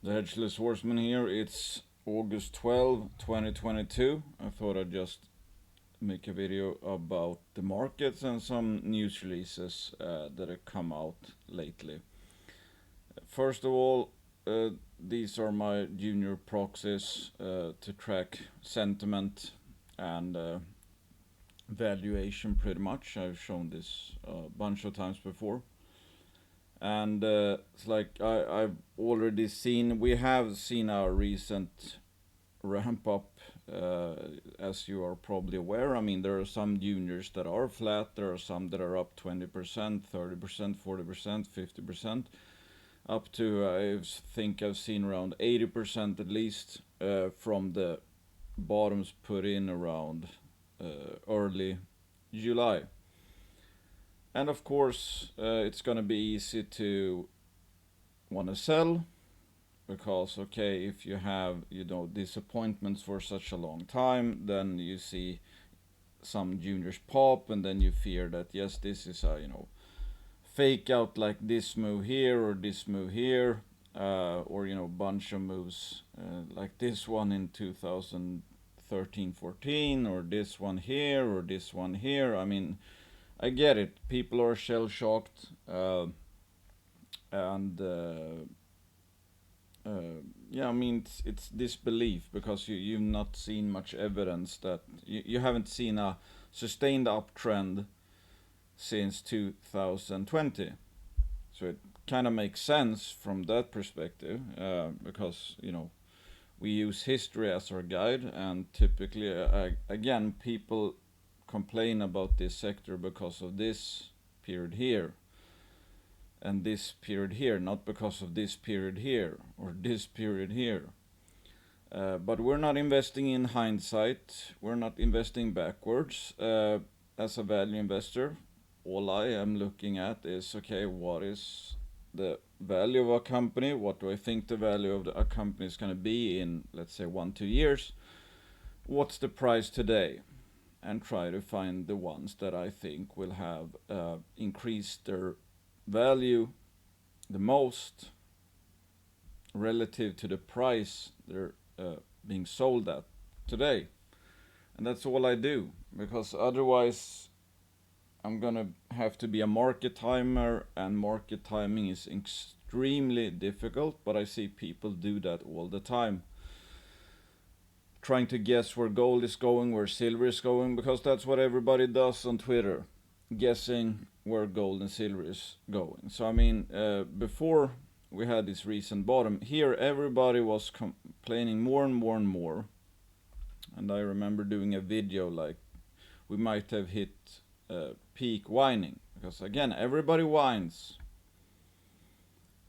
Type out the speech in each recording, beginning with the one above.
The Hedgeless Horseman here. It's August 12, 2022. I thought I'd just make a video about the markets and some news releases that have come out lately. First of all, these are my junior proxies to track sentiment and valuation pretty much. I've shown this a bunch of times before. And it's like I've already seen, we have seen our recent ramp up, as you are probably aware. I mean, there are some juniors that are flat, there are some that are up 20%, 30%, 40%, 50%, up to I think I've seen around 80% at least from the bottoms put in around early July. And of course, it's gonna be easy to want to sell because okay, if you have disappointments for such a long time, then you see some juniors pop, and then you fear that yes, this is a fake out like this move here or this move here, or bunch of moves like this one in 2013-14, or this one here or this one here. I mean, I get it. People are shell shocked, and yeah, I mean it's disbelief because you've not seen much evidence that you haven't seen a sustained uptrend since 2020. So it kind of makes sense from that perspective, because we use history as our guide, and typically, again, people complain about this sector because of this period here and this period here, not because of this period here or this period here. But we're not investing in hindsight. We're not investing backwards. As a value investor, all I am looking at is okay, what is the value of a company? What do I think the value of a company is going to be in, let's say, 1-2 years? What's the price today? And try to find the ones that I think will have increased their value the most relative to the price they're being sold at today. And that's all I do, because otherwise I'm gonna have to be a market timer, and market timing is extremely difficult, but I see people do that all the time, trying to guess where gold is going, where silver is going, because that's what everybody does on Twitter, guessing where gold and silver is going. So I mean, before we had this recent bottom here, everybody was complaining more and more and more, and I remember doing a video like we might have hit peak whining, because again, everybody whines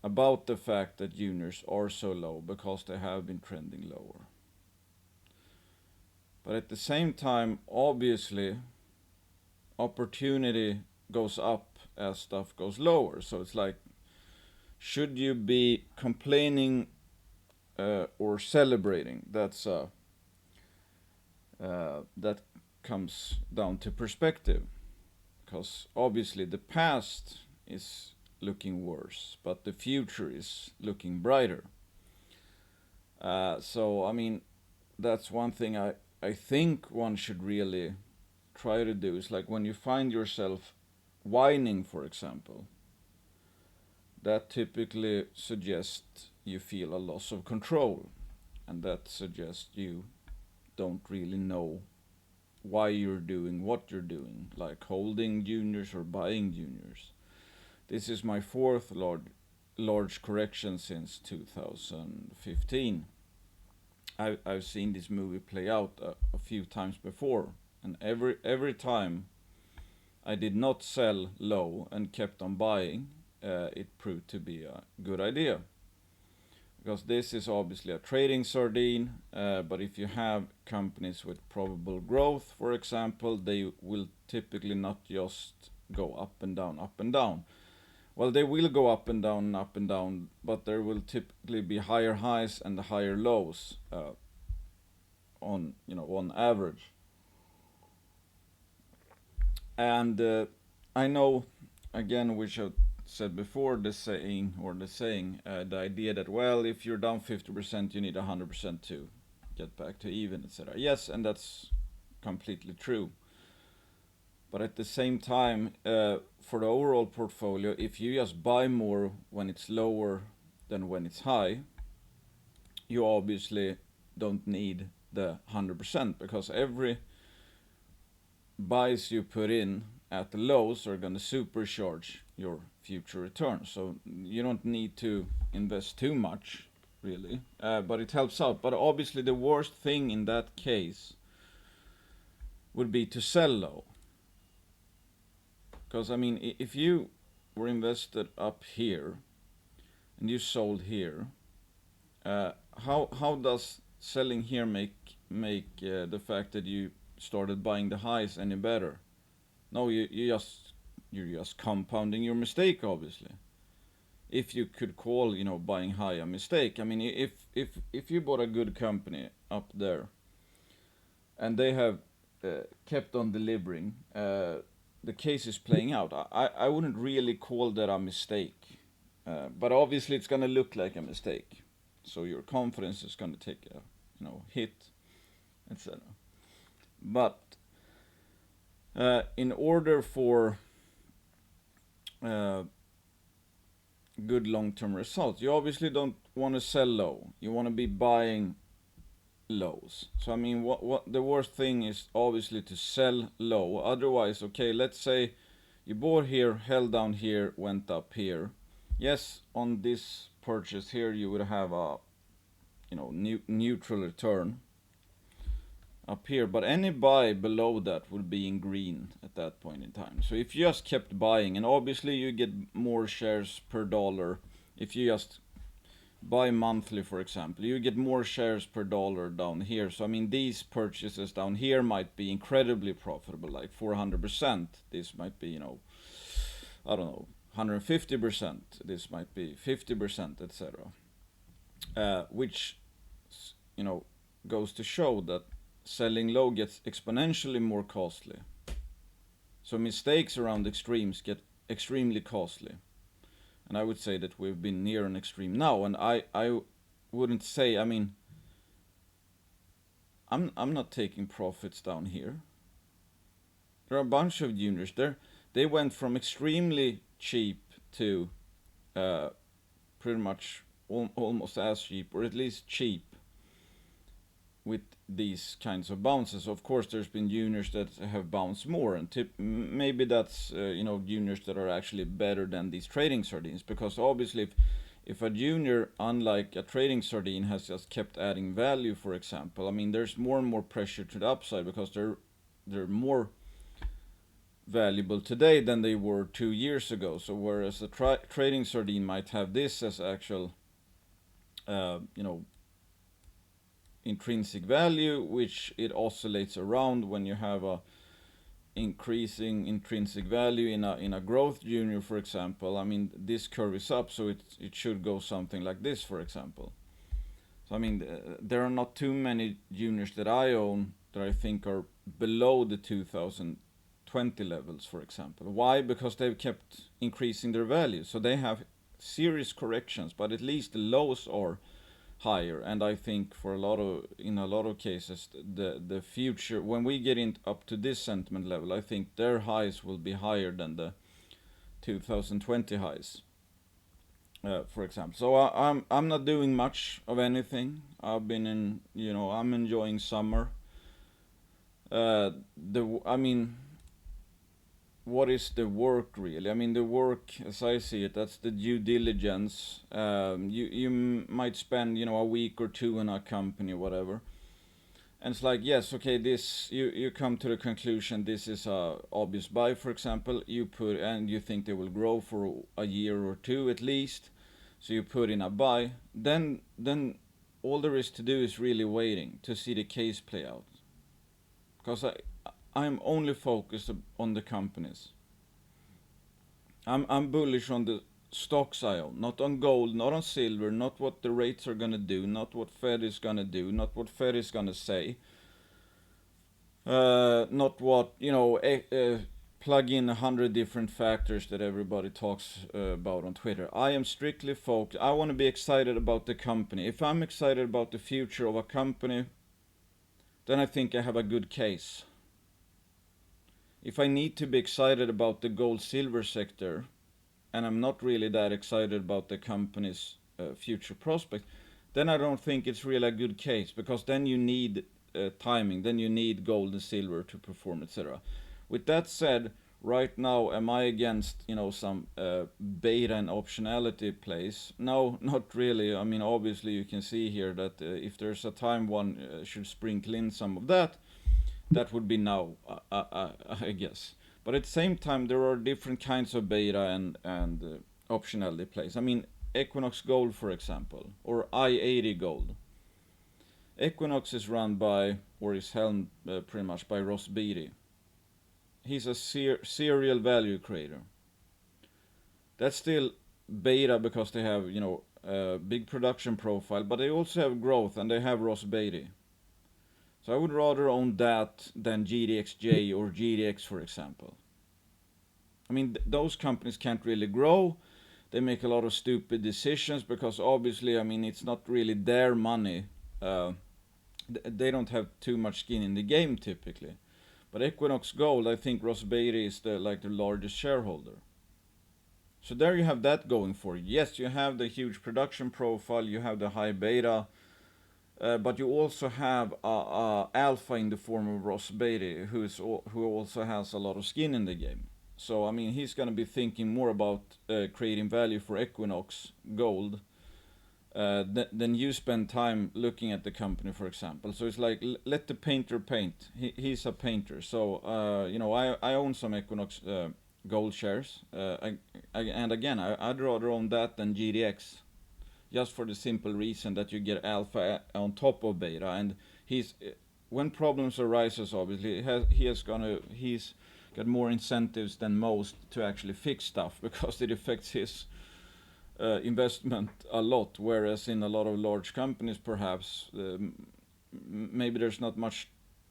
about the fact that juniors are so low because they have been trending lower. But at the same time, obviously, opportunity goes up as stuff goes lower. So it's like, should you be complaining or celebrating? That comes down to perspective, because obviously the past is looking worse, but the future is looking brighter. So I mean, that's one thing I think one should really try to do, is like when you find yourself whining, for example, that typically suggests you feel a loss of control, and that suggests you don't really know why you're doing what you're doing, like holding juniors or buying juniors. This is my fourth large correction since 2015. I've seen this movie play out a few times before, and every time I did not sell low and kept on buying, it proved to be a good idea. Because this is obviously a trading sardine, but if you have companies with probable growth, for example, they will typically not just go up and down, up and down. Well, they will go up and down, but there will typically be higher highs and higher lows on average. And I know, again, we should said before, the saying, the idea that, well, if you're down 50%, you need 100% to get back to even, etc. Yes, and that's completely true. But at the same time, for the overall portfolio, if you just buy more when it's lower than when it's high, you obviously don't need the 100%, because every buys you put in at the lows are going to supercharge your future returns. So you don't need to invest too much, really, but it helps out. But obviously the worst thing in that case would be to sell low. Because, I mean, if you were invested up here and you sold here, how does selling here make the fact that you started buying the highs any better? No, you're just compounding your mistake, obviously. If you could call, buying high a mistake. I mean, if you bought a good company up there and they have kept on delivering, the case is playing out. I wouldn't really call that a mistake, but obviously it's gonna look like a mistake. So your confidence is gonna take a hit, etc. But in order for good long-term results, you obviously don't want to sell low. You want to be buying lows. So I mean, what the worst thing is obviously to sell low. Otherwise, okay, let's say you bought here, held down here, went up here. Yes, on this purchase here, you would have a neutral return up here, but any buy below that would be in green at that point in time. So if you just kept buying, and obviously you get more shares per dollar if you just buy monthly, for example, you get more shares per dollar down here. So I mean, these purchases down here might be incredibly profitable, like 400%. This might be, I don't know, 150%. This might be 50%, etc. Which, goes to show that selling low gets exponentially more costly. So mistakes around extremes get extremely costly. And I would say that we've been near an extreme now. And I wouldn't say, I mean, I'm not taking profits down here. There are a bunch of juniors there. They went from extremely cheap to pretty much almost as cheap, or at least cheap, with these kinds of bounces. Of course, there's been juniors that have bounced more, and maybe that's juniors that are actually better than these trading sardines, because obviously if a junior, unlike a trading sardine, has just kept adding value, for example, I mean, there's more and more pressure to the upside, because they're more valuable today than they were 2 years ago. So whereas a trading sardine might have this as actual intrinsic value, which it oscillates around when you have a increasing intrinsic value in a growth junior, for example. I mean, this curve is up, so it should go something like this, for example. So I mean, there are not too many juniors that I own that I think are below the 2020 levels, for example. Why? Because they've kept increasing their value, so they have serious corrections, but at least the lows are higher. And I think in a lot of cases, the future, when we get up to this sentiment level, I think their highs will be higher than the 2020 highs, for example. So I'm not doing much of anything. I've been I'm enjoying summer. I mean, what is the work really? I mean, the work, as I see it, that's the due diligence. You might spend a week or two in a company or whatever, and it's like, yes, okay, this you come to the conclusion this is a obvious buy, for example. And you think they will grow for a year or two at least, so you put in a buy. Then all there is to do is really waiting to see the case play out, because I'm only focused on the companies. I'm bullish on the stocks I own, not on gold, not on silver, not what the rates are gonna do, not what Fed is gonna do, not what Fed is gonna say, not what plug in 100 different factors that everybody talks about on Twitter. I am strictly focused. I want to be excited about the company. If I'm excited about the future of a company, then I think I have a good case. If I need to be excited about the gold silver sector, and I'm not really that excited about the company's future prospects, then I don't think it's really a good case, because then you need timing, then you need gold and silver to perform, etc. With that said, right now, am I against some beta and optionality plays? No, not really. I mean, obviously you can see here that if there's a time one should sprinkle in some of that, that would be now, I guess. But at the same time, there are different kinds of beta and optionality plays. I mean, Equinox Gold, for example, or I-80 Gold. Equinox is run by, or is helmed pretty much by Ross Beatty. He's a serial value creator. That's still beta because they have, a big production profile, but they also have growth and they have Ross Beatty. So I would rather own that than GDXJ or GDX, for example. I mean, those companies can't really grow. They make a lot of stupid decisions because obviously, I mean, it's not really their money. They don't have too much skin in the game typically. But Equinox Gold, I think Ross Beatty is the largest shareholder. So there you have that going for you. Yes, you have the huge production profile, you have the high beta, but you also have alpha in the form of Ross Beatty, who also has a lot of skin in the game. So I mean, he's going to be thinking more about creating value for Equinox Gold than you spend time looking at the company, for example. So it's like, let the painter paint. He's a painter. So I own some Equinox Gold shares, and again, I'd rather own that than GDX. Just for the simple reason that you get alpha on top of beta, and when problems arises, obviously he's got more incentives than most to actually fix stuff because it affects his investment a lot. Whereas in a lot of large companies, perhaps maybe there's not much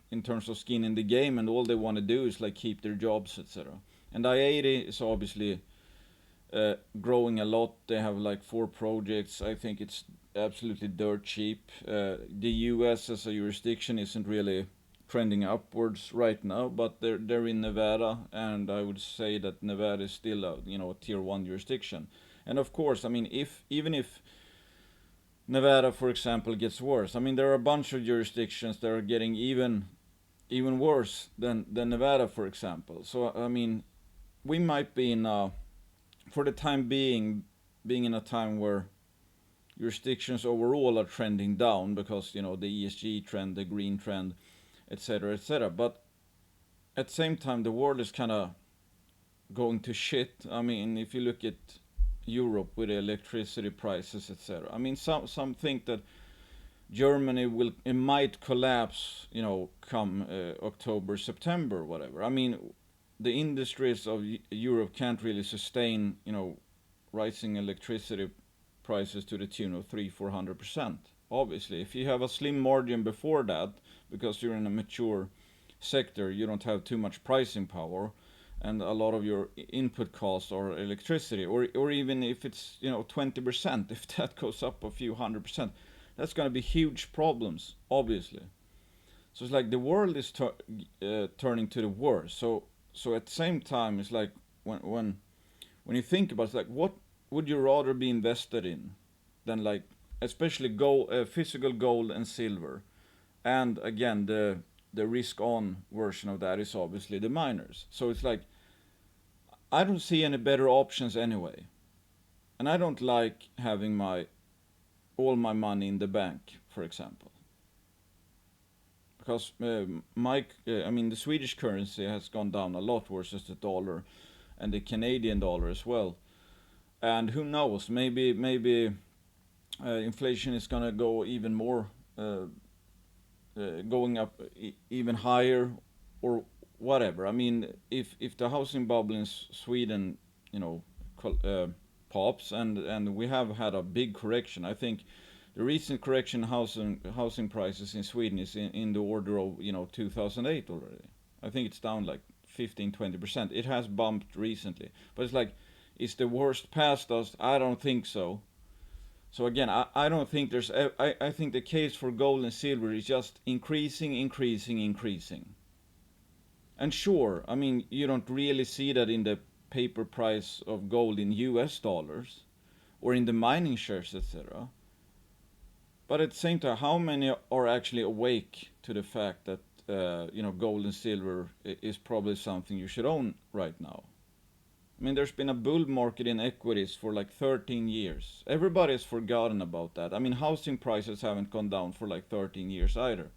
in terms of skin in the game, and all they want to do is like keep their jobs, etc. And I-80 is obviously growing a lot. They have like 4 projects. I think it's absolutely dirt cheap. The US as a jurisdiction isn't really trending upwards right now, but they're in Nevada, and I would say that Nevada is still a tier 1 jurisdiction. And of course, I mean, even if Nevada, for example, gets worse, I mean, there are a bunch of jurisdictions that are getting even worse than Nevada, for example. So I mean, we might be in for the time being in a time where jurisdictions overall are trending down because the ESG trend, the green trend, etc., etc. But at the same time, the world is kind of going to shit. I mean, if you look at Europe with the electricity prices, etc. I mean, some think that Germany might collapse, come October, September, whatever. I mean, the industries of Europe can't really sustain, rising electricity prices to the tune of 300-400%. Obviously, if you have a slim margin before that, because you're in a mature sector, you don't have too much pricing power, and a lot of your input costs are electricity, or even if it's 20%, if that goes up a few 100%, that's going to be huge problems, obviously. So it's like the world is turning to the worse. So at the same time, it's like when you think about it, it's like, what would you rather be invested in than, like, especially physical gold and silver, and again the risk on version of that is obviously the miners. So it's like, I don't see any better options anyway, and I don't like having all my money in the bank, for example, because I mean, the Swedish currency has gone down a lot versus the dollar and the Canadian dollar as well. And who knows, maybe inflation is gonna go even more, going up even higher, or whatever. I mean, if the housing bubble in Sweden, pops, and we have had a big correction. I think the recent correction housing prices in Sweden is in the order of 2008 already. I think it's down like 15-20%. It has bumped recently, but it's like, is the worst past us? I don't think so. So again, I don't think there's I think the case for gold and silver is just increasing. And sure, I mean, you don't really see that in the paper price of gold in US dollars or in the mining shares, etc. But at the same time, how many are actually awake to the fact that gold and silver is probably something you should own right now? I mean, there's been a bull market in equities for like 13 years. Everybody's forgotten about that. I mean, housing prices haven't gone down for like 13 years either.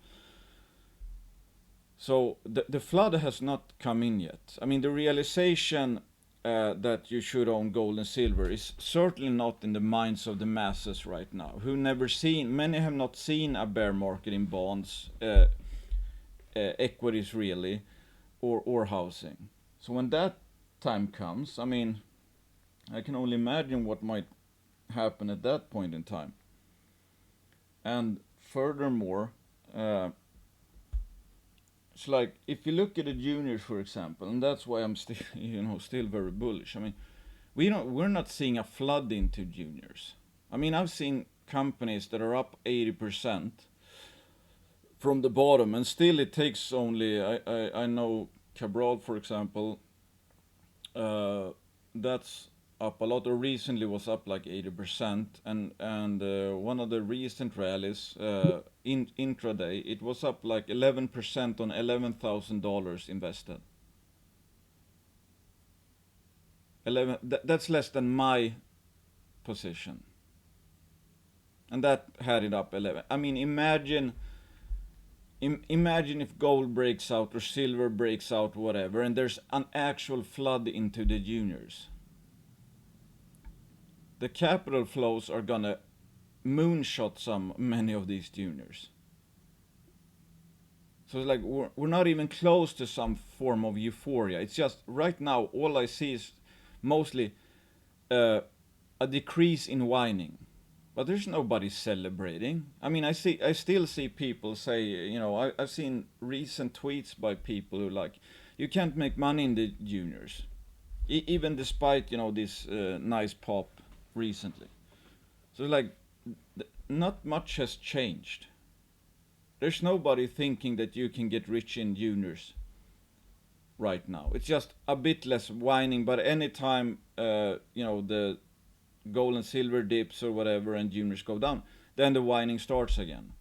So the flood has not come in yet. I mean, the realization that you should own gold and silver is certainly not in the minds of the masses right now, many have not seen a bear market in bonds, equities really, or housing. So when that time comes, I mean, I can only imagine what might happen at that point in time. And furthermore, it's like, if you look at the juniors, for example, and that's why I'm still, still very bullish. I mean, we're not seeing a flood into juniors. I mean, I've seen companies that are up 80% from the bottom, and still it takes only. I know Cabral, for example. That's up a lot, or recently was up like 80%, and one of the recent rallies intraday, it was up like 11% on $11,000 invested. That's less than my position, and that had it up 11. I mean, imagine if gold breaks out or silver breaks out, whatever, and there's an actual flood into the juniors. The capital flows are gonna moonshot many of these juniors. So it's like we're not even close to some form of euphoria. It's just right now all I see is mostly a decrease in whining. But there's nobody celebrating. I mean, I still see people say, I've seen recent tweets by people who like, you can't make money in the juniors, even despite this nice pop recently. So like, not much has changed. There's nobody thinking that you can get rich in juniors right now. It's just a bit less whining, but anytime the gold and silver dips or whatever and juniors go down, then the whining starts again.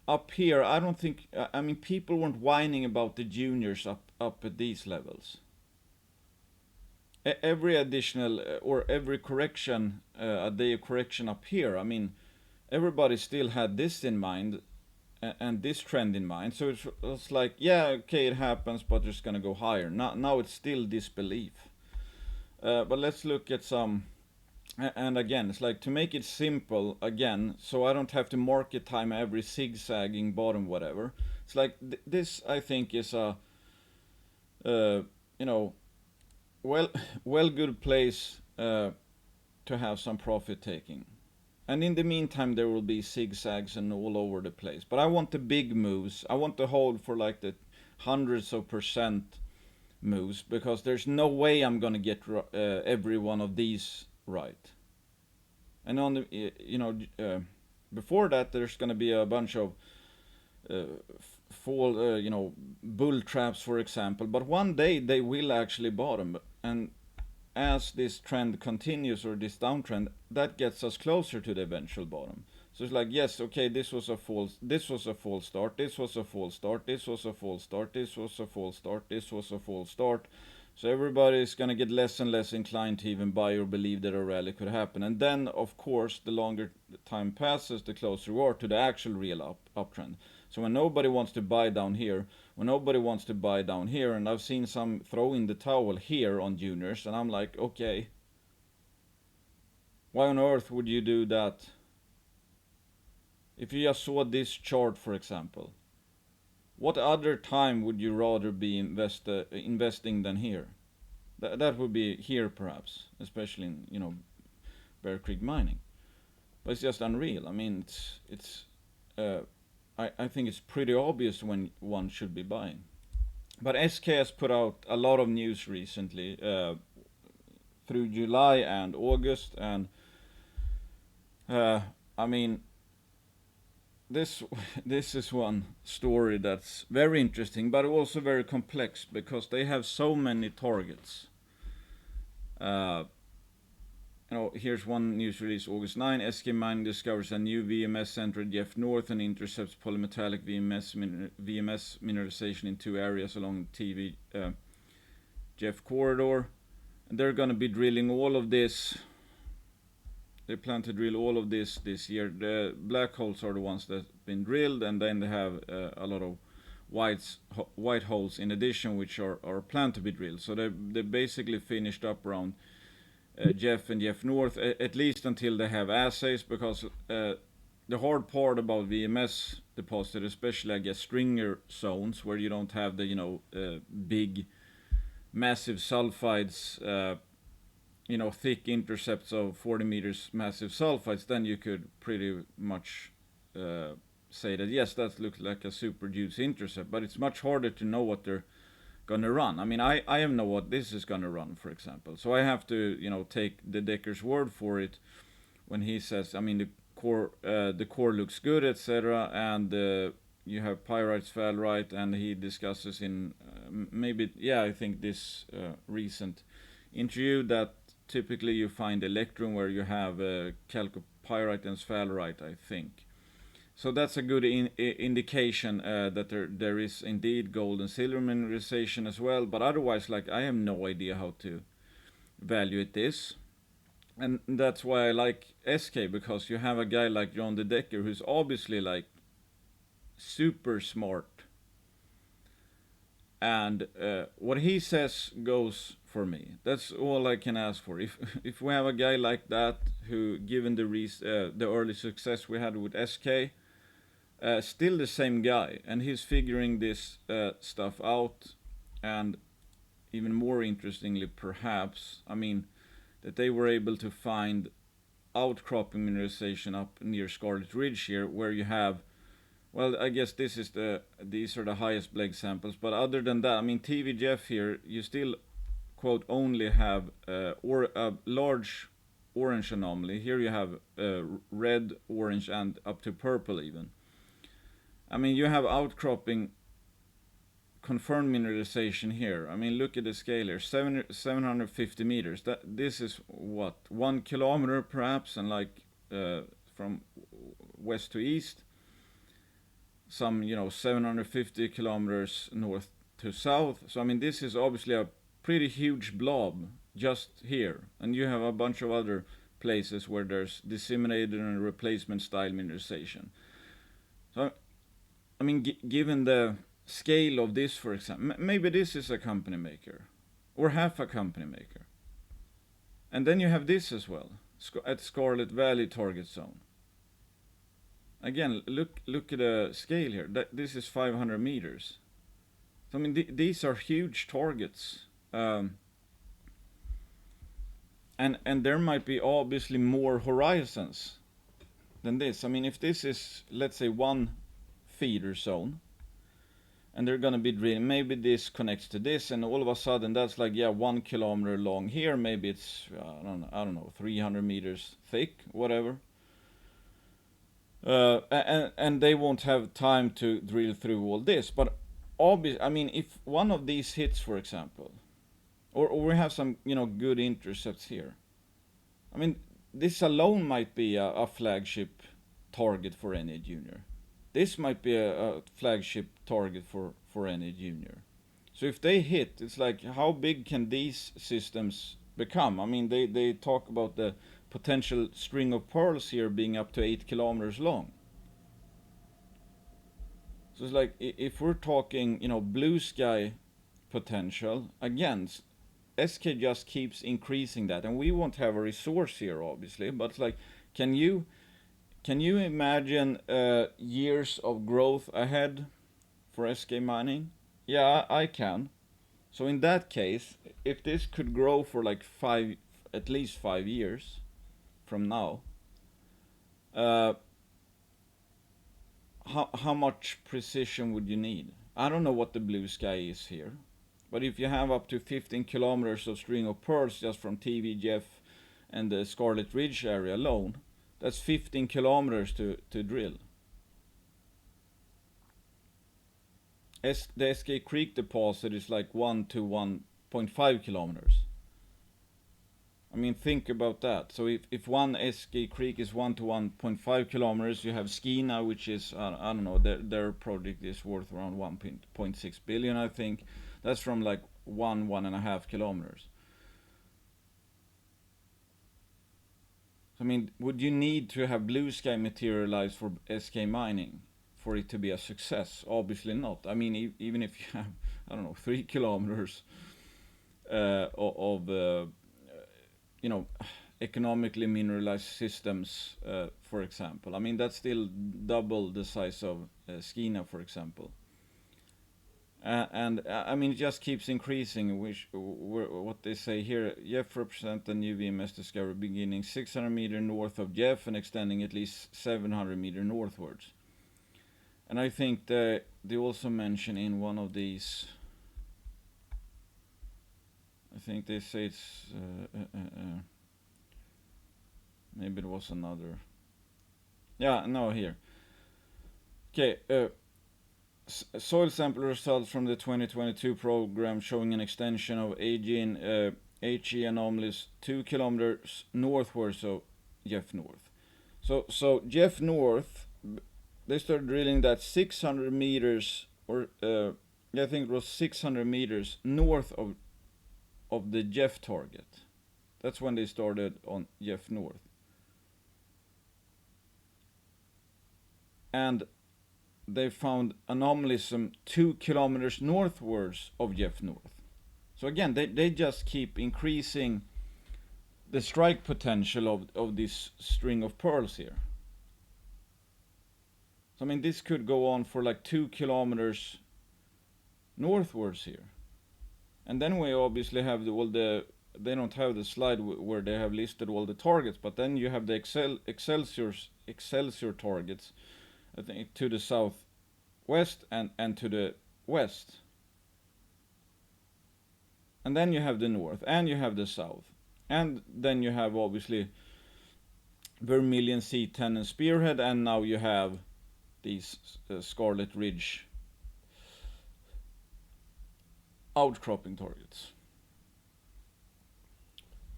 Up here, I don't think, I mean, people weren't whining about the juniors up at these levels. Every additional or every correction, a day of correction up here, I mean, everybody still had this in mind and this trend in mind. So it was like, yeah, okay, it happens, but it's gonna go higher. Now it's still disbelief. But let's look at some. And again, it's like, to make it simple again, so I don't have to market time every zigzagging bottom, whatever. It's like this, I think, is a well good place to have some profit taking. And in the meantime, there will be zigzags and all over the place. But I want the big moves. I want to hold for like the hundreds of percent moves, because there's no way I'm gonna get every one of these right. And on the before that, there's gonna be a bunch of bull traps, for example. But one day they will actually bottom, and as this trend continues, or this downtrend, that gets us closer to the eventual bottom. So it's like, yes, okay, this was a false start, this was a false start, this was a false start, this was a false start, this was a false start, this was a false start. So everybody's gonna get less and less inclined to even buy or believe that a rally could happen. And then, of course, the longer the time passes, the closer we are to the actual real uptrend. So when nobody wants to buy down here, and I've seen some throw in the towel here on juniors, and I'm like, okay, why on earth would you do that? If you just saw this chart, for example, what other time would you rather be investing than here? That would be here, perhaps, especially in Bear Creek Mining. But it's just unreal. I mean, I think it's pretty obvious when one should be buying. But SK has put out a lot of news recently, through July and August, and uh, I mean, this this is one story that's very interesting, but also very complex because they have so many targets. Uh, Here's one news release, August 9. Eskay Mining discovers a new VMS center at Jeff North and intercepts polymetallic VMS mineralization in two areas along the TV Jeff corridor. And they're going to be drilling all of this. They plan to drill all of this year. The black holes are the ones that have been drilled, and then they have a lot of white holes in addition, which are planned to be drilled. So they basically finished up around Jeff and Jeff North, at least until they have assays, because the hard part about VMS deposit, especially I guess stringer zones where you don't have the big massive sulfides, thick intercepts of 40 meters massive sulfides, then you could pretty much say that yes, that looks like a super juicy intercept, but it's much harder to know what they're gonna run. I mean, I have know what this is gonna run, for example. So I have to take the Decker's word for it when he says, I mean, the core looks good, etc. And you have pyrite sphalerite, and he discusses in I think this recent interview that typically you find electrum where you have chalcopyrite and sphalerite, I think. So that's a good indication that there is indeed gold and silver mineralization as well. But otherwise, like, I have no idea how to evaluate this. And that's why I like SK, because you have a guy like John de Decker who's obviously like super smart. And what he says goes for me. That's all I can ask for. If we have a guy like that who, given the early success we had with SK, still the same guy, and he's figuring this stuff out. And even more interestingly, perhaps, I mean, that they were able to find outcropping mineralization up near Scarlet Ridge here, where you have, well, I guess these are the highest Blake samples, but other than that, I mean, TV Jeff here, you still, quote, only have or a large orange anomaly. Here you have red, orange, and up to purple even. I mean, you have outcropping confirmed mineralization here. I mean, look at the scale here, 750 meters. This is what, 1 kilometer perhaps, and like from west to east, some 750 kilometers north to south. So I mean, this is obviously a pretty huge blob just here, and you have a bunch of other places where there's disseminated and replacement style mineralization. So I mean, given the scale of this, for example, maybe this is a company maker, or half a company maker. And then you have this as well, at Scarlet Valley target zone. Again, look at the scale here. This is 500 meters. So I mean, these are huge targets. And there might be obviously more horizons than this. I mean, if this is, let's say, one feeder zone, and they're gonna be drilling, maybe this connects to this, and all of a sudden that's like 1 kilometer long here. Maybe it's I don't know 300 meters thick, whatever. And they won't have time to drill through all this. But obviously, I mean, if one of these hits, for example, or we have some good intercepts here, I mean, this alone might be a flagship target for any junior. This might be a flagship target for any junior. So if they hit, it's like, how big can these systems become? I mean, they talk about the potential string of pearls here being up to 8 kilometers long. So it's like, if we're talking, blue sky potential, again, SK just keeps increasing that, and we won't have a resource here, obviously, but it's like, can you imagine years of growth ahead for Eskay Mining? Yeah, I can. So in that case, if this could grow for like at least 5 years from now, how much precision would you need? I don't know what the blue sky is here, but if you have up to 15 kilometers of string of pearls just from TV, Jeff, and the Scarlet Ridge area alone, that's 15 kilometers to drill. The Eskay Creek deposit is like 1 to 1.5 kilometers. I mean, think about that. So if one Eskay Creek is 1 to 1.5 kilometers, you have Skina, which is, I don't know, their project is worth around 1.6 billion, I think. That's from like 1.5 kilometers. I mean, would you need to have blue sky materialize for Eskay Mining for it to be a success? Obviously not. I mean, even if you have, I don't know, 3 kilometers of you know, economically mineralized systems, for example. I mean, that's still double the size of Skina, for example. And I mean, it just keeps increasing. What they say here, Jeff represents the new VMS discovery beginning 600 meter north of Jeff and extending at least 700 meter northwards. And I think they also mention in one of these, I think they say it's maybe it was another. Yeah, no, here. Okay, soil sample results from the 2022 program showing an extension of HE anomalies 2 kilometers northwards of Jeff North. So Jeff North, they started drilling that 600 meters, or I think it was 600 meters north of the Jeff target. That's when they started on Jeff North. And they found anomalies 2 kilometers northwards of Jeff North. So again, they just keep increasing the strike potential of this string of pearls here. So I mean, this could go on for like 2 kilometers northwards here. And then we obviously have they don't have the slide where they have listed all the targets, but then you have the Excelsior targets, I think, to the southwest and to the west. And then you have the north, and you have the south. And then you have obviously Vermilion, C10 and Spearhead, and now you have these Scarlet Ridge outcropping targets.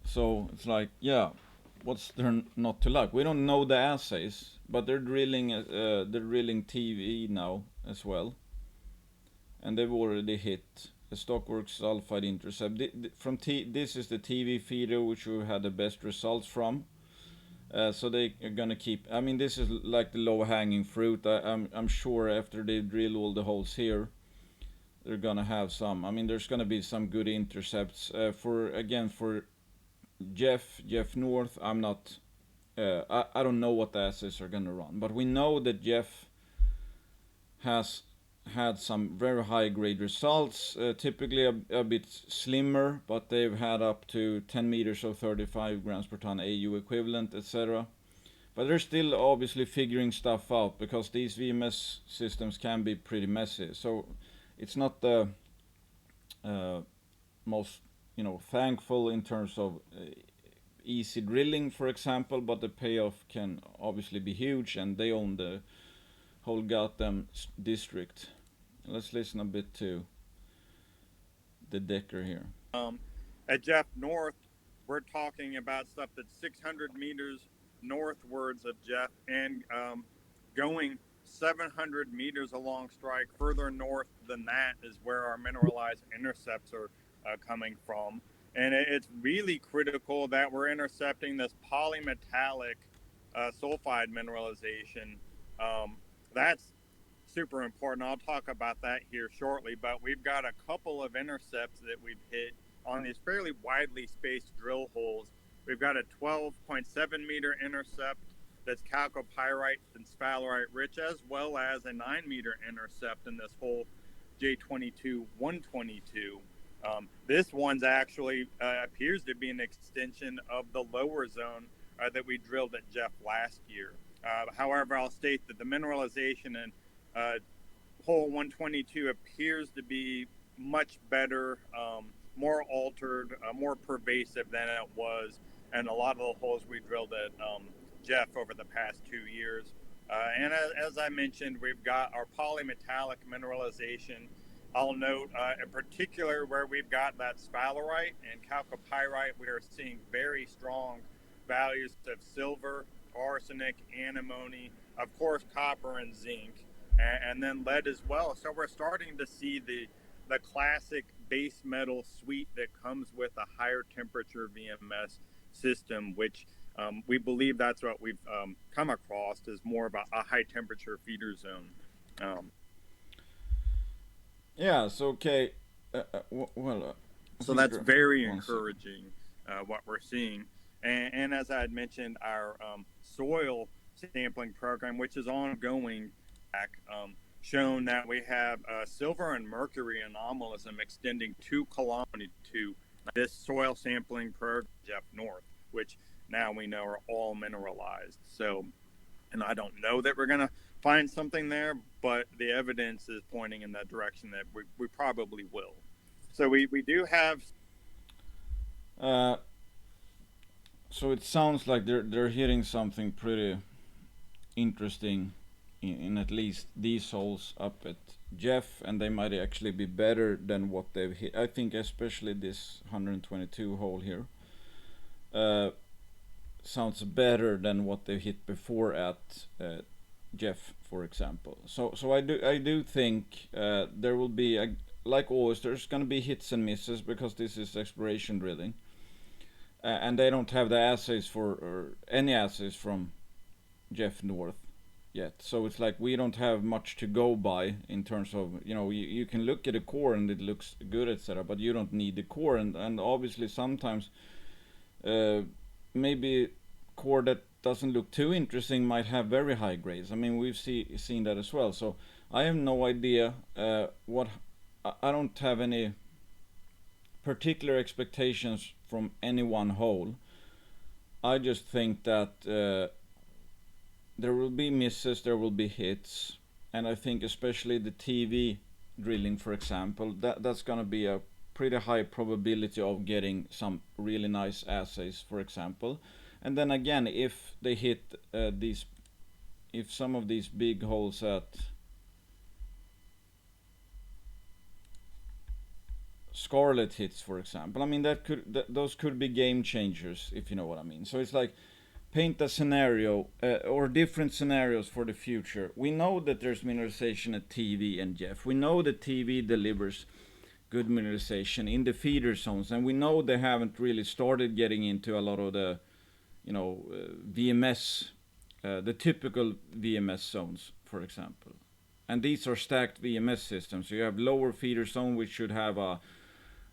So it's like, yeah, what's there not to like? We don't know the assays, but they're drilling TV now as well, and they've already hit a Stockworks sulfide intercept. This is the TV feeder which we had the best results from. So they are gonna keep. I mean, this is like the low-hanging fruit. I'm sure after they drill all the holes here, they're gonna have some. I mean, there's gonna be some good intercepts. For Jeff North, I'm not. I don't know what the assays are gonna run, but we know that Jeff has had some very high grade results, typically a bit slimmer, but they've had up to 10 meters of 35 grams per ton AU equivalent, etc. But they're still obviously figuring stuff out, because these VMS systems can be pretty messy. So it's not the most thankful in terms of easy drilling, for example, but the payoff can obviously be huge, and they own the whole goddamn district. Let's listen a bit to the Decker here. At Jeff North, we're talking about stuff that's 600 meters northwards of Jeff, and going 700 meters along strike. Further north than that is where our mineralized intercepts are coming from. And it's really critical that we're intercepting this polymetallic sulfide mineralization. That's super important. I'll talk about that here shortly, but we've got a couple of intercepts that we've hit on these fairly widely spaced drill holes. We've got a 12.7 meter intercept that's chalcopyrite and sphalerite rich, as well as a 9 meter intercept in this hole J22 122. This one's actually appears to be an extension of the lower zone that we drilled at Jeff last year. However, I'll state that the mineralization in hole 122 appears to be much better, more altered, more pervasive than it was, and a lot of the holes we drilled at Jeff over the past 2 years. And as I mentioned, we've got our polymetallic mineralization. I'll note in particular where we've got that sphalerite and chalcopyrite, we are seeing very strong values of silver, arsenic, antimony, of course, copper and zinc, and then lead as well. So we're starting to see the classic base metal suite that comes with a higher temperature VMS system, which we believe that's what we've come across is more of a high temperature feeder zone. Yeah. So okay. So that's very encouraging, what we're seeing. And as I had mentioned, our soil sampling program, which is ongoing, shown that we have silver and mercury anomalism extending 2 kilometers to this soil sampling program, Jeff North, which now we know are all mineralized. So, and I don't know that we're going to find something there, but the evidence is pointing in that direction that we probably will. So we do have. So it sounds like they're hitting something pretty interesting in at least these holes up at Jeff, and they might actually be better than what they've hit. I think especially this 122 hole here sounds better than what they hit before at Jeff, for example. So I do think there will be like always, there's going to be hits and misses because this is exploration drilling, and they don't have the assays or any assays from Jeff North yet. So it's like we don't have much to go by in terms of, you can look at a core and it looks good, etc., but you don't need the core, and obviously sometimes maybe core that doesn't look too interesting might have very high grades. I mean, we've seen that as well. So I have no idea what. I don't have any particular expectations from any one hole. I just think that there will be misses, there will be hits, and I think especially the TV drilling, for example, that's going to be a pretty high probability of getting some really nice assays, for example. And then again, if they hit if some of these big holes at Scarlet hits, for example, I mean those could be game changers, if you know what I mean. So it's like paint a scenario or different scenarios for the future. We know that there's mineralization at TV and Jeff. We know that TV delivers good mineralization in the feeder zones, and we know they haven't really started getting into a lot of the VMS, the typical VMS zones, for example. And these are stacked VMS systems. So you have lower feeder zone, which should have a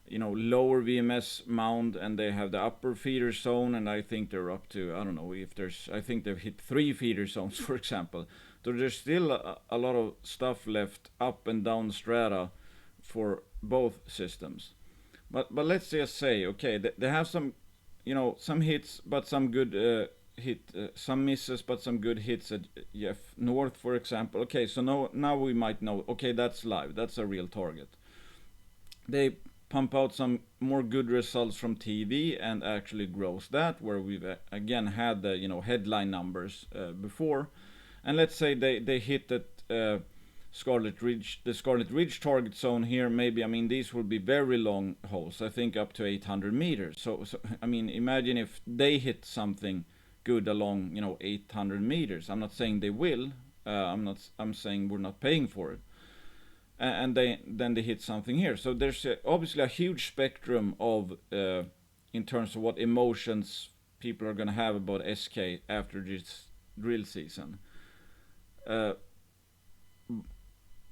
lower VMS mound, and they have the upper feeder zone, and I think they're up to, I don't know if there's, I think they've hit 3 feeder zones, for example. So there's still a lot of stuff left up and down strata for both systems. But let's just say, okay, they have some, some hits, but some good some misses, but some good hits at Jeff North, for example. Okay, so now we might know, okay, that's live, that's a real target. They pump out some more good results from TV and actually grows that, where we've again had the headline numbers before. And let's say they hit that Scarlet Ridge, the Scarlet Ridge target zone here. Maybe, I mean, these will be very long holes, I think up to 800 meters. So I mean, imagine if they hit something good along 800 meters. I'm not saying they will. I'm saying we're not paying for it. And then they hit something here. So there's obviously a huge spectrum of in terms of what emotions people are going to have about Eskay after this drill season. But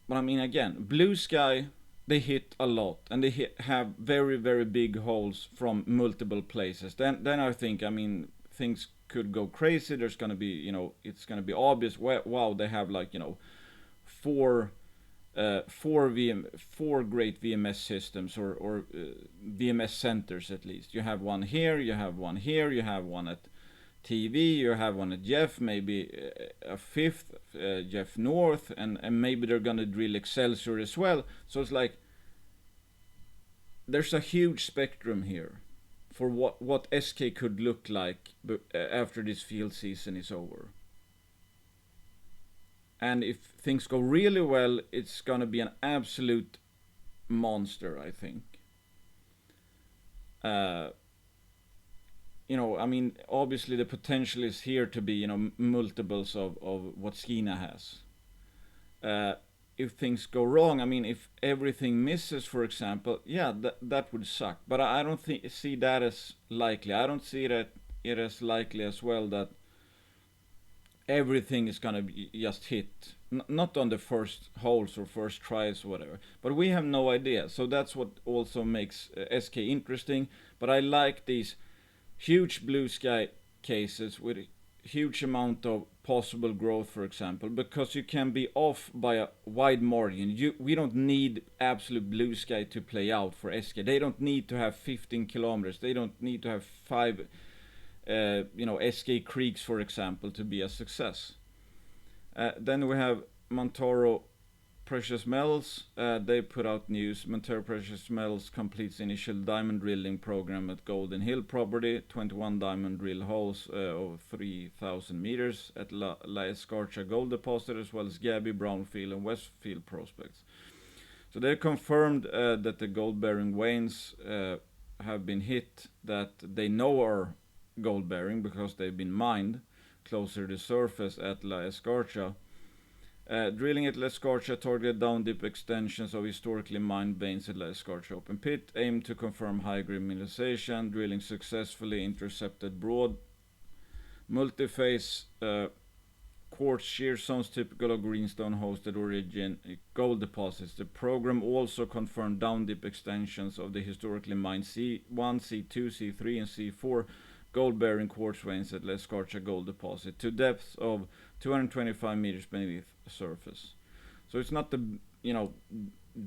I mean, again, Blue Sky, they hit a lot, and they have very, very big holes from multiple places. Then I think, I mean, things could go crazy. There's going to be, it's going to be obvious. Wow, they have like, 4 great VMS systems or VMS centers at least. You have one here, you have one here, you have one at TV, you have one at Jeff, maybe a fifth Jeff North, and maybe they're gonna drill Excelsior as well. So it's like there's a huge spectrum here for what SK could look like after this field season is over. And if things go really well, it's gonna be an absolute monster, I think. I mean, obviously the potential is here to be, multiples of what Skina has. If things go wrong, I mean, if everything misses, for example, yeah, that would suck. But I don't see that as likely. I don't see it as likely as well that everything is gonna be just hit, not on the first holes or first tries or whatever. But we have no idea, so that's what also makes SK interesting. But I like these huge blue sky cases with a huge amount of possible growth, for example, because you can be off by a wide margin. We don't need absolute blue sky to play out for SK. They don't need to have 15 kilometers. They don't need to have 5 SK Creeks, for example, to be a success. Then we have Mantaro Precious Metals. They put out news. Mantaro Precious Metals completes initial diamond drilling program at Golden Hill property. 21 diamond drill holes of 3,000 meters at La Escarcha gold deposit, as well as Gabby, Brownfield, and Westfield prospects. So they confirmed that the gold-bearing veins have been hit that they know are gold-bearing because they've been mined closer to the surface at La Escarcha. Drilling at La Escarcha targeted down-dip extensions of historically mined veins at La Escarcha open pit, aimed to confirm high-grade mineralization. Drilling successfully intercepted broad multi-phase quartz shear zones typical of greenstone-hosted origin gold deposits. The program also confirmed down-dip extensions of the historically mined C1, C2, C3, and C4 gold-bearing quartz veins at La Escarcha gold deposit to depths of 225 meters beneath the surface. So it's not the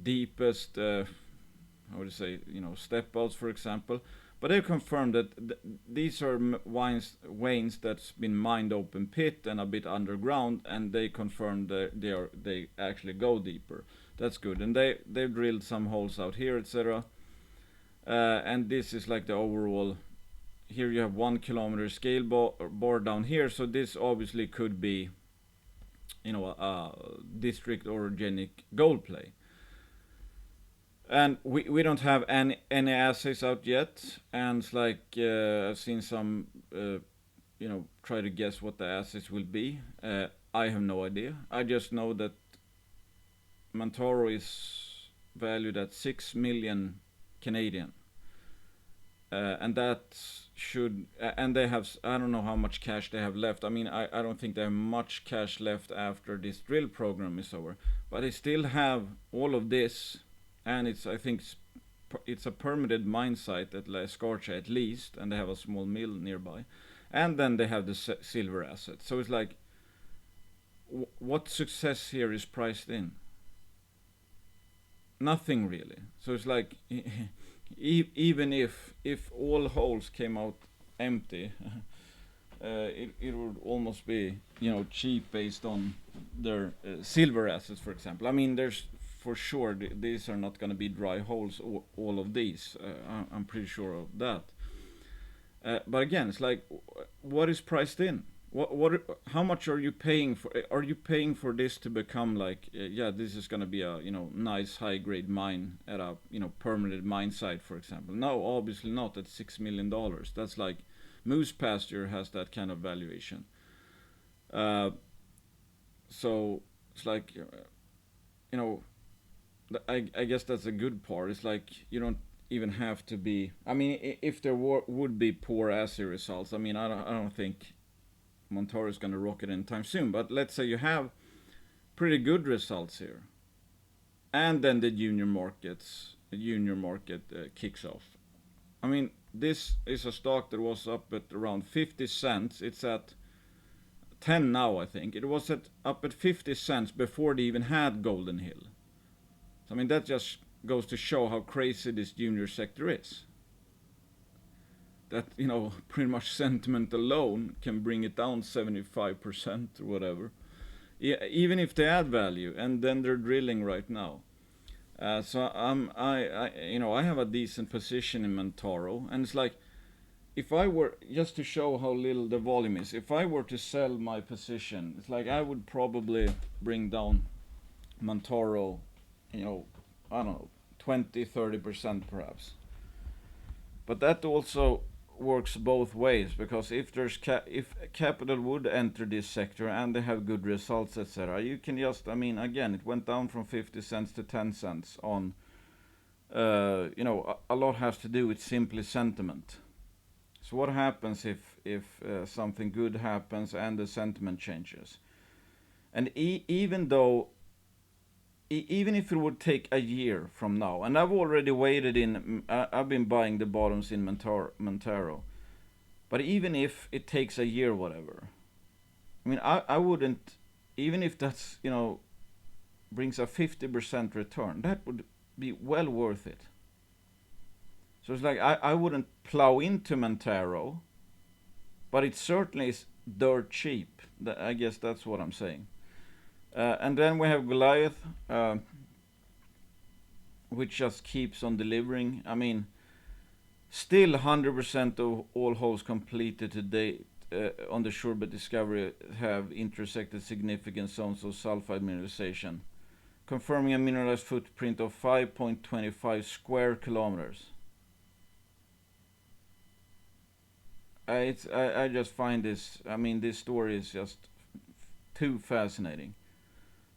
deepest step outs, for example, but they confirmed that these are veins that's been mined open pit and a bit underground, and they confirmed that they actually go deeper. That's good, and they've drilled some holes out here, etc. And this is like the overall. Here you have 1 kilometer scale bar down here, so this obviously could be, a district orogenic gold play. And we don't have any assays out yet, and it's like I've seen some, try to guess what the assays will be. I have no idea. I just know that Mantaro is valued at 6 million Canadian. And that should, and they have, I don't know how much cash they have left. I mean, I don't think they have much cash left after this drill program is over, but they still have all of this, and I think it's a permitted mine site at La Escarcha at least, and they have a small mill nearby, and then they have the silver asset. So it's like, what success here is priced in? Nothing really. So it's like, even if all holes came out empty, it would almost be cheap based on their silver assets, for example. I mean, there's for sure these are not going to be dry holes, all of these. I'm pretty sure of that. But again, it's like, what is priced in? How much are you paying for? Are you paying for this to become like, this is going to be a nice high grade mine at a permanent mine site, for example? No, obviously not. At $6 million. That's like Moose Pasture has that kind of valuation. So it's like, I guess that's a good part. It's like you don't even have to be. I mean, if there would be poor assay results, I mean, I don't think Mantaro is going to rocket anytime soon, but let's say you have pretty good results here, and then the junior market kicks off. I mean, this is a stock that was up at around 50 cents. It's at 10 now, I think. It was up at 50 cents before they even had Golden Hill. So I mean, that just goes to show how crazy this junior sector is. that pretty much sentiment alone can bring it down 75% or whatever. Even if they add value, and then they're drilling right now. So I have a decent position in Mantaro, and it's like, if I were, just to show how little the volume is, if I were to sell my position, it's like I would probably bring down Mantaro, I don't know, 20-30% perhaps. But that also works both ways, because if capital would enter this sector and they have good results, etc., you can just, again, it went down from 50 cents to 10 cents on, a lot has to do with simply sentiment. So what happens if something good happens and the sentiment changes? And even if it would take a year from now, and I've already waited I've been buying the bottoms in Mantaro, but even if it takes a year, whatever, I wouldn't, even if that's, brings a 50% return, that would be well worth it. So it's like, I wouldn't plow into Mantaro, but it certainly is dirt cheap. I guess that's what I'm saying. And then we have Goliath, which just keeps on delivering. Still 100% of all holes completed to date on the Shorebet discovery have intersected significant zones of sulfide mineralization, confirming a mineralized footprint of 5.25 square kilometers. I just find this, this story is just too fascinating.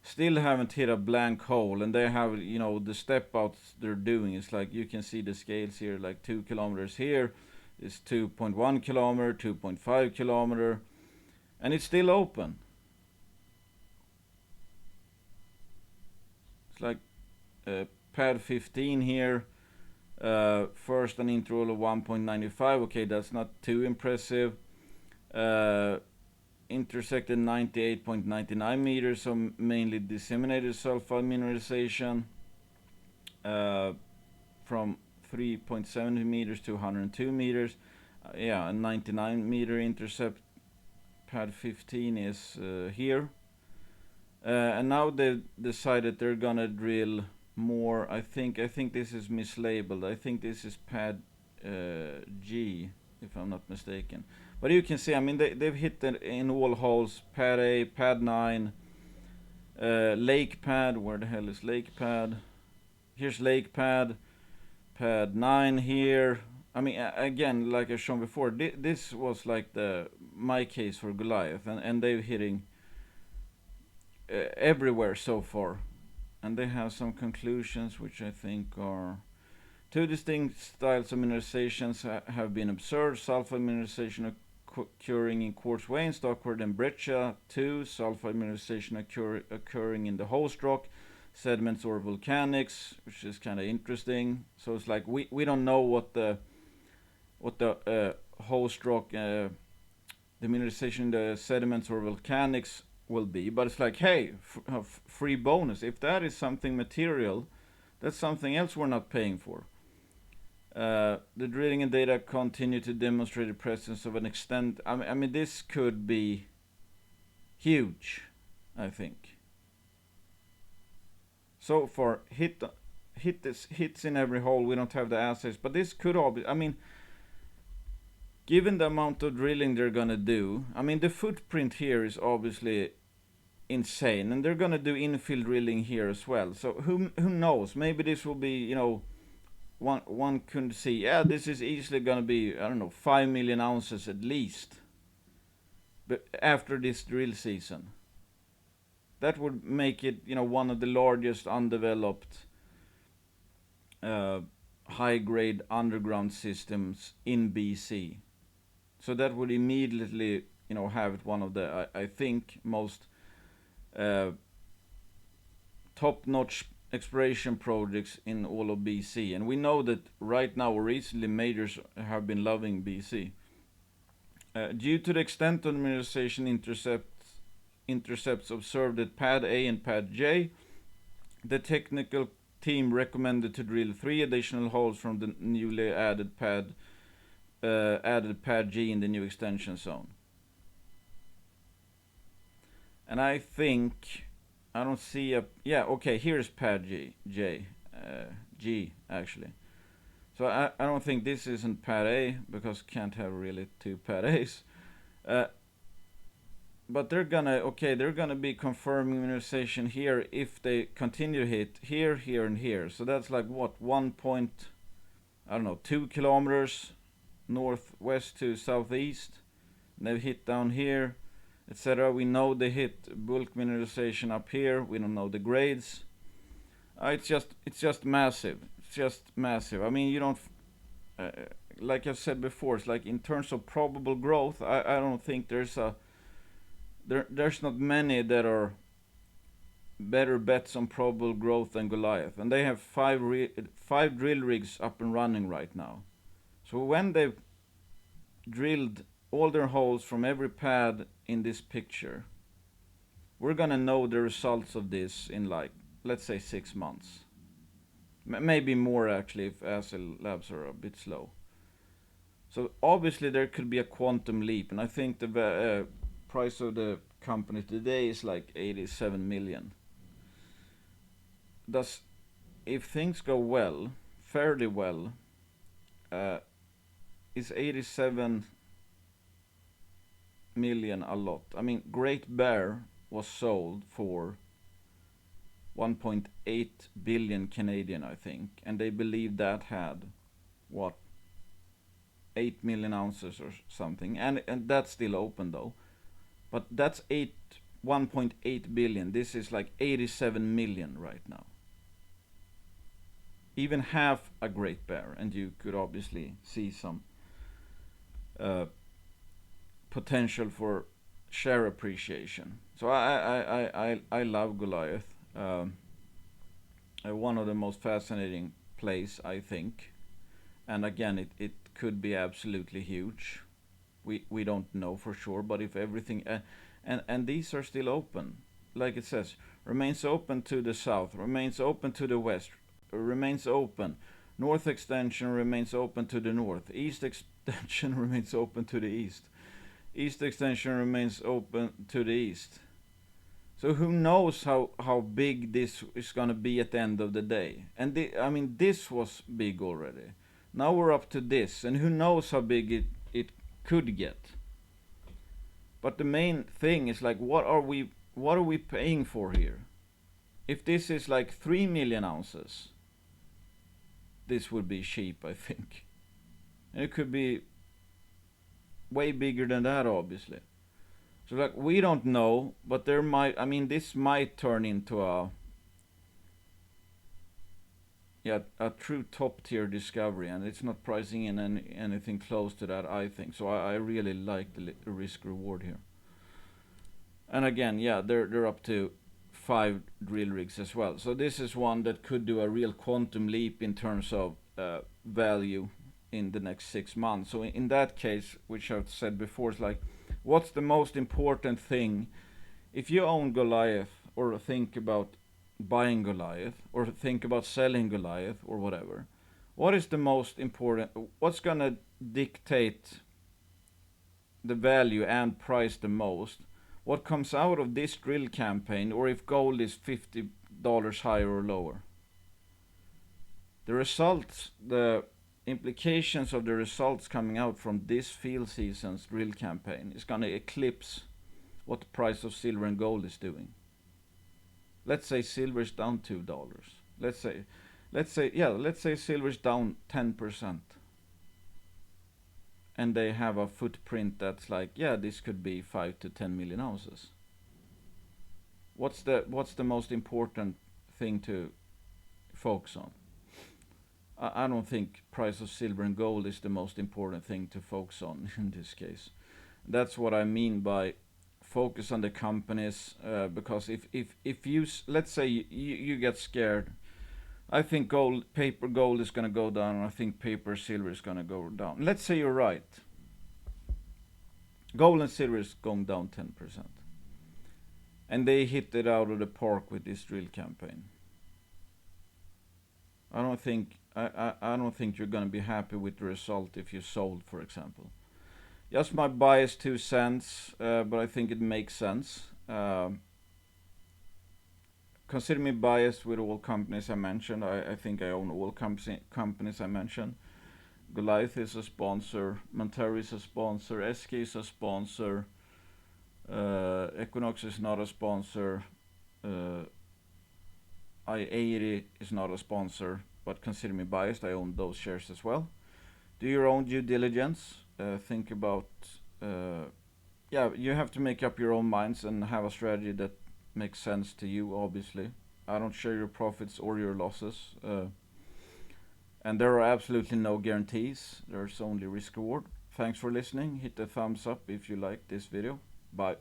Still haven't hit a blank hole, and they have, the step outs they're doing. It's like, you can see the scales here, like 2 kilometers here is 2.1 kilometer, 2.5 kilometer, and it's still open. It's like pad 15 here. First an interval of 1.95. Okay, that's not too impressive. Intersected 98.99 meters, so mainly disseminated sulfide mineralization, from 3.70 meters to 102 meters. A 99 meter intercept. Pad 15 is here. And now they've decided they're gonna drill more. I think this is mislabeled. I think this is pad G, if I'm not mistaken. But you can see, they've hit it in all holes. Pad A, pad 9, lake pad. Where the hell is lake pad? Here's lake pad. Pad 9 here. Again, like I've shown before, this was like my case for Goliath, and they're hitting everywhere so far. And they have some conclusions which I think are: 2 distinct styles of mineralizations have been observed. Sulfide mineralization occurring in quartz vein, Stockford and Breccia. 2, sulfide mineralization occurring in the host rock, sediments or volcanics, which is kind of interesting. So it's like, we don't know what the host rock, the mineralization in the sediments or volcanics will be, but it's like, hey, free bonus. If that is something material, that's something else we're not paying for. The drilling and data continue to demonstrate the presence of an extent. This could be huge, I think. So far, hits in every hole. We don't have the assays, but this could all be. Given the amount of drilling they're gonna do, the footprint here is obviously insane, and they're gonna do infill drilling here as well. So who knows? Maybe this will be, one could see, this is easily gonna be, 5 million ounces at least. But after this drill season, that would make it, one of the largest undeveloped high-grade underground systems in BC. So that would immediately, have it one of the, I think, most top-notch exploration projects in all of BC. And we know that right now, or recently, majors have been loving BC. Due to the extent of the mineralization intercepts observed at pad A and pad J, the technical team recommended to drill 3 additional holes from the newly added pad added pad G in the new extension zone. And I think I don't see a okay, here's pad G actually. So I don't think this isn't pad A because can't have really two pad A's. But they're gonna be confirming mineralization here if they continue to hit here, here, and here. So that's like what 2 kilometers northwest to southeast. And they've hit down here, etc. We know they hit bulk mineralization up here. We don't know the grades. It's just massive. It's just massive. I mean, you don't. Like I've said before, it's like in terms of probable growth, I don't think there's not many that are better bets on probable growth than Goliath, and they have five drill rigs up and running right now. So when they've drilled all their holes from every pad in this picture, we're gonna know the results of this in like, let's say 6 months. Maybe more actually if ASL labs are a bit slow. So obviously there could be a quantum leap, and I think the price of the company today is like 87 million. If things go well, fairly well, is 87 million a lot? I mean, Great Bear was sold for 1.8 billion Canadian, I think, and they believe that had what 8 million ounces or something, and that's still open though. But that's 1.8 billion. This is like 87 million right now. Even half a Great Bear, and you could obviously see some potential for share appreciation. So I love Goliath. One of the most fascinating plays, I think. And again, it could be absolutely huge. We don't know for sure, but if everything and these are still open, like it says, remains open to the south, remains open to the west, remains open. North extension remains open to the north. East extension remains open to the east. East extension remains open to the east. So who knows how big this is going to be at the end of the day. And I mean, this was big already. Now we're up to this, and who knows how big it could get. But the main thing is like, what are we paying for here? If this is like 3 million ounces, this would be cheap, I think. And it could be way bigger than that, obviously. So like, we don't know, but this might turn into a true top tier discovery, and it's not pricing in anything close to that, I think. So I really like the risk reward here. And again, they're up to 5 drill rigs as well. So this is one that could do a real quantum leap in terms of value in the next 6 months. So in that case, which I've said before, is like, what's the most important thing if you own Goliath, or think about buying Goliath, or think about selling Goliath, or whatever? What is the most important? What's gonna dictate the value and price the most? What comes out of this drill campaign, or if gold is $50 higher or lower? The results, the implications of the results coming out from this field season's drill campaign is going to eclipse what the price of silver and gold is doing. Let's say silver is down $2. Let's say silver is down 10%. And they have a footprint that's like, this could be 5 to 10 million ounces. What's the most important thing to focus on? I don't think price of silver and gold is the most important thing to focus on in this case. That's what I mean by focus on the companies, because if you, let's say you get scared, I think paper gold is going to go down, and I think paper silver is going to go down. Let's say you're right. Gold and silver is going down 10%. And they hit it out of the park with this drill campaign. I don't think I don't think you're going to be happy with the result if you sold, for example. Just my biased 2 cents, but I think it makes sense. Consider me biased with all companies I mentioned. I think I own all companies I mentioned. Goliath is a sponsor. Mantaro is a sponsor. Eskay is a sponsor. Equinox is not a sponsor. I-80 is not a sponsor, but consider me biased. I own those shares as well. Do your own due diligence. Think about, you have to make up your own minds and have a strategy that makes sense to you, obviously. I don't share your profits or your losses. And there are absolutely no guarantees. There's only risk reward. Thanks for listening. Hit the thumbs up if you like this video. Bye.